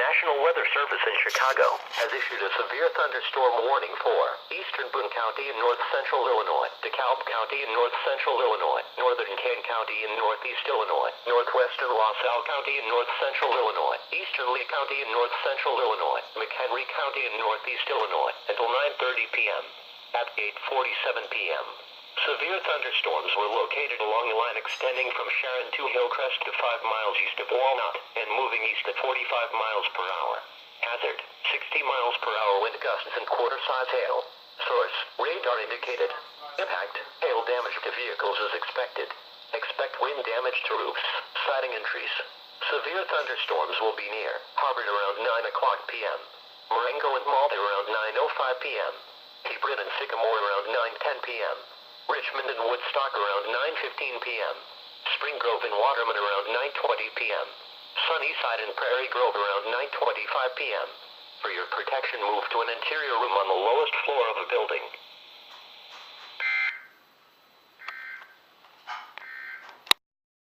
National Weather Service in Chicago has issued a severe thunderstorm warning for eastern Boone County and north central Illinois, DeKalb County and north central Illinois, northern Kane County and northeast Illinois, northwestern LaSalle County and north central Illinois, eastern Lee County and north central Illinois, McHenry County and northeast Illinois, until 9:30 p.m. At 8:47 p.m. Severe thunderstorms were located along the line extending from Sharon to Hillcrest to 5 miles east of Walnut and moving east at 45 miles per hour. Hazard, 60 miles per hour wind gusts and quarter-size hail. Source, radar indicated. Impact, hail damage to vehicles is expected. Expect wind damage to roofs, siding and trees. Severe thunderstorms will be near Harvard around 9 o'clock p.m. Marengo and Malta around 9:05 p.m. Hebron and Sycamore around 9:10 p.m. Richmond and Woodstock around 9:15 p.m. Spring Grove and Waterman around 9:20 p.m. Sunnyside and Prairie Grove around 9:25 p.m. For your protection, move to an interior room on the lowest floor of a building.